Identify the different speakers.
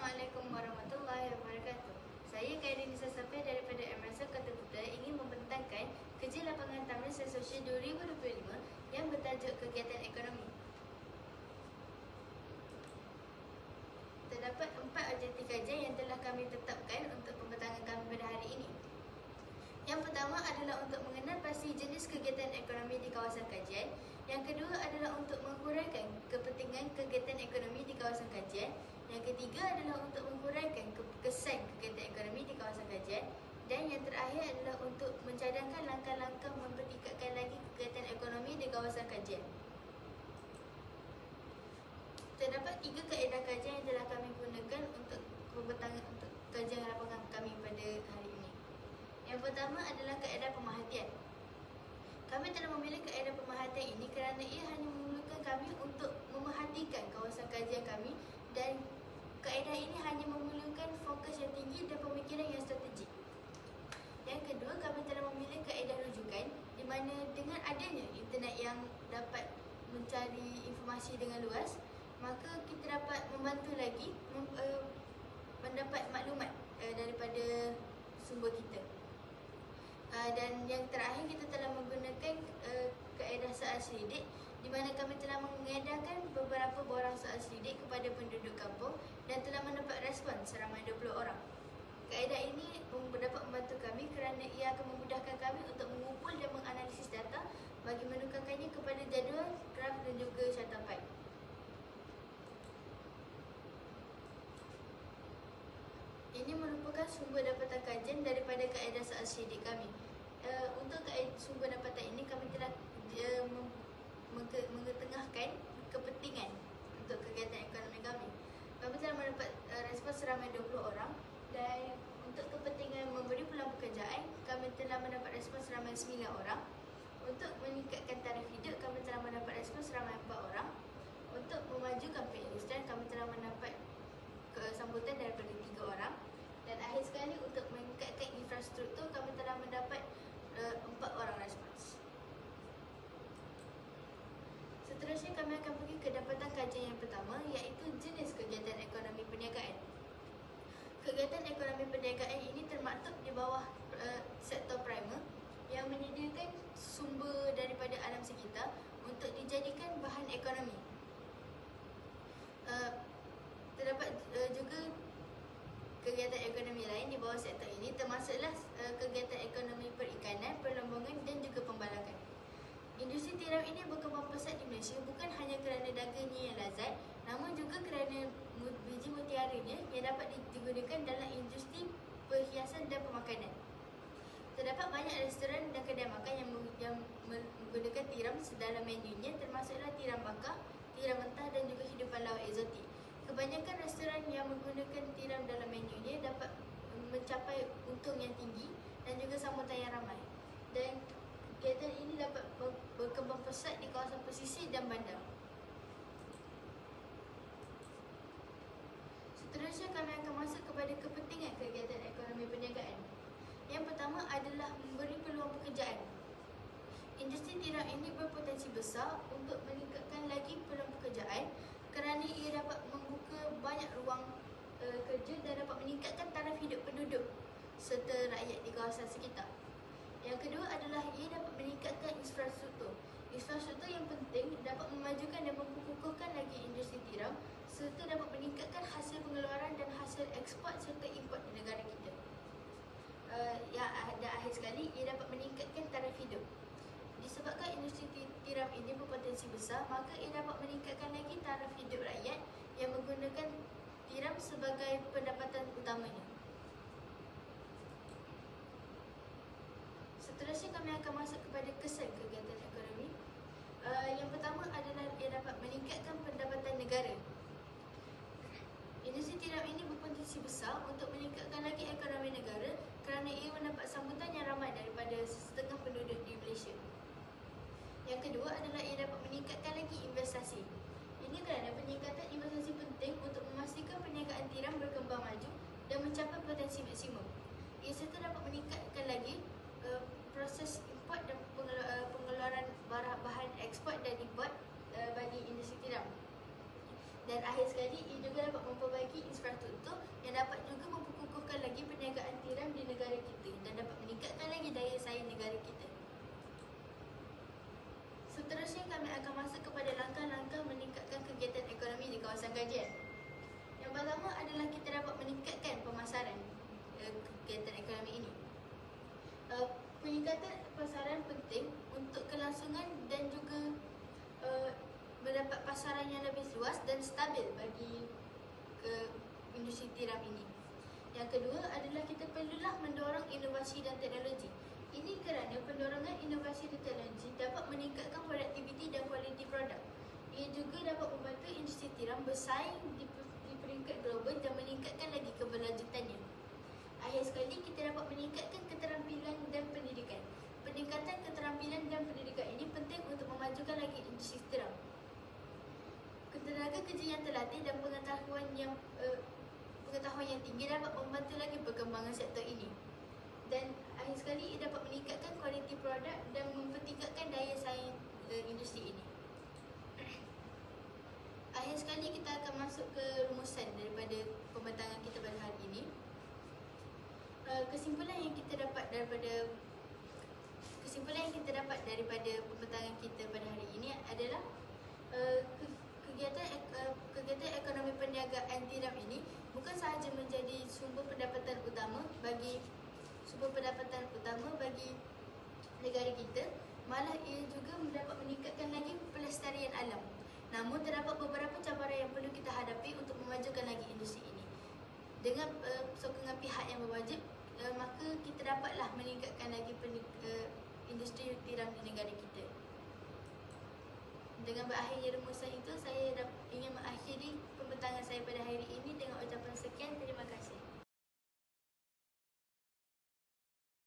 Speaker 1: Assalamualaikum warahmatullahi wabarakatuh. Saya Khairin Nisa Safir daripada MRSA Kota Kuta ingin membentangkan kerja lapangan Taman Sosial 2025 yang bertajuk Kegiatan Ekonomi. Terdapat 4 objektif kajian yang telah kami tetapkan untuk pembentangan kami pada hari ini. Yang pertama adalah untuk mengenal pasti jenis kegiatan ekonomi di kawasan kajian. Yang kedua adalah untuk menghuraikan kepentingan kegiatan ekonomi di kawasan kajian. Yang ketiga adalah untuk menghuraikan kesan kegiatan ekonomi di kawasan kajian. Dan yang terakhir adalah untuk mencadangkan langkah-langkah mempertingkatkan lagi kegiatan ekonomi di kawasan kajian. Terdapat 3 kaedah kajian yang telah kami gunakan untuk pembentangan untuk kajian lapangan kami pada hari ini. Yang pertama adalah kaedah pemerhatian. Kami telah memilih kaedah pemerhatian ini kerana ia hanya memerlukan kami untuk memerhatikan kawasan kajian kami, dan kaedah ini hanya memerlukan fokus yang tinggi dan pemikiran yang strategik. Yang kedua, kami telah memilih kaedah rujukan, di mana dengan adanya internet yang dapat mencari informasi dengan luas, maka kita dapat membantu lagi mendapat maklumat daripada sumber kita. Dan yang terakhir, kita telah menggunakan kaedah soal selidik, di mana kami telah mengedarkan beberapa borang soal selidik kepada penduduk kampung dan telah mendapat respon seramai 20 orang. Kaedah ini dapat membantu kami kerana ia akan memudahkan kami untuk mengumpul dan menganalisis data bagi menukarkannya kepada jadual, graf dan juga catatan. Ini merupakan sumber dapatan kajian daripada kaedah soal selidik kami. Untuk sumber dapatan ini, kami telah mengetengahkan kepentingan untuk kegiatan ekonomi kami. Kami telah mendapat respon seramai 20 orang, dan untuk kepentingan memberi peluang pekerjaan, kami telah mendapat respon seramai 9 orang. Untuk meningkatkan taraf hidup, kami telah mendapat respon seramai 4 orang. Untuk memajukan perindustrian, kami telah mendapat sambutan daripada 3 orang. Dan akhir sekali, untuk meningkatkan infrastruktur, kami telah mendapat 4 orang respons. Seterusnya, kami akan pergi ke dapatan kajian yang pertama, iaitu jenis kegiatan ekonomi perniagaan. Kegiatan ekonomi perniagaan ini termaktub di bawah sektor primer yang menyediakan sumber daripada alam sekitar untuk dijadikan bahan ekonomi. Terdapat juga kegiatan ekonomi lain di bawah sektor ini, termasuklah kegiatan ekonomi perikanan, perlombongan dan juga pembalakan. Industri tiram ini berkembang pesat di Malaysia bukan hanya kerana dagangnya yang lazat, namun juga kerana biji mutiaranya yang dapat digunakan dalam industri perhiasan dan pemakanan. Terdapat banyak restoran dan kedai makan yang menggunakan tiram sedalam menunya, termasuklah tiram bakar, tiram mentah dan juga hidupan laut eksotik. Kebanyakan restoran yang menggunakan tiram dalam menunya dapat mencapai untung yang tinggi dan juga sambutan yang ramai. Dan kegiatan ini dapat berkembang pesat di kawasan pesisir dan bandar. Seterusnya, kami akan masuk kepada kepentingan kegiatan ekonomi perniagaan. Yang pertama adalah memberi peluang pekerjaan. Industri tiram ini berpotensi besar untuk meningkatkan lagi peluang pekerjaan kerana ia dapat membuka banyak ruang kerja dan dapat meningkatkan taraf hidup penduduk serta rakyat di kawasan sekitar. Yang kedua adalah ia dapat meningkatkan infrastruktur. Infrastruktur yang penting dapat memajukan dan memkukuhkan lagi industri tiram serta dapat meningkatkan hasil pengeluaran dan hasil ekspor serta import di negara kita. Dan akhir sekali, ia dapat meningkatkan taraf hidup. Disebabkan industri tiram ini berpotensi besar, maka ia dapat meningkatkan lagi taraf hidup rakyat yang menggunakan tiram sebagai pendapatan utamanya. Seterusnya, kami akan masuk kepada kesan kegiatan ekonomi. Yang pertama adalah ia dapat meningkatkan pendapatan negara. Industri tiram ini berpotensi besar untuk meningkatkan lagi ekonomi negara kerana ia mendapat sambutan yang ramai daripada setengah penduduk di Malaysia. Yang kedua adalah ia dapat meningkatkan lagi investasi. Ini kerana peningkatan investasi penting untuk memastikan perniagaan tiram berkembang maju dan mencapai potensi maksimum. Ia serta dapat meningkatkan lagi proses import dan pengeluaran bahan ekspor dan import bagi industri tiram. Dan Dan akhir sekali, ia juga dapat memperbaiki infrastruktur yang dapat juga memperkukuhkan lagi perniagaan tiram di negara kita dan dapat meningkatkan lagi daya saing negara kita. Seterusnya, kami akan masuk kepada langkah-langkah meningkatkan kegiatan ekonomi di kawasan kajian. Yang pertama adalah kita dapat meningkatkan pemasaran kegiatan ekonomi ini. Peningkatan pasaran penting untuk kelangsungan dan juga mendapat pasaran yang lebih luas dan stabil bagi industri tiram ini. Yang kedua adalah kita perlulah mendorong inovasi dan teknologi. Ini kerana pendorongan inovasi dan teknologi dapat meningkatkan produktiviti dan kualiti produk. Ia juga dapat membantu industri tiram bersaing di peringkat global dan meningkatkan lagi keberlanjutannya. Akhir sekali, kita dapat meningkatkan keterampilan dan pendidikan. Peningkatan keterampilan dan pendidikan ini penting untuk memajukan lagi industri tiram. Tenaga kerja yang terlatih dan pengetahuan yang tinggi dapat membantu lagi perkembangan sektor ini. Dan akhir sekali, ia dapat meningkatkan kualiti produk dan mempertingkatkan daya saing industri ini. Akhir sekali, kita akan masuk ke rumusan daripada pembentangan kita pada hari ini. Kesimpulan yang kita dapat daripada pembentangan kita pada hari ini adalah kegiatan ekonomi perniagaan tiram ini bukan sahaja menjadi sumber pendapatan utama bagi negara kita, malah ia juga dapat meningkatkan lagi pelestarian alam. Namun terdapat beberapa cabaran yang perlu kita hadapi untuk memajukan lagi industri ini. Dengan sokongan pihak yang berwajib, maka kita dapatlah meningkatkan lagi industri tiram di negara kita. Dengan berakhirnya rumusan itu, saya ingin mengakhiri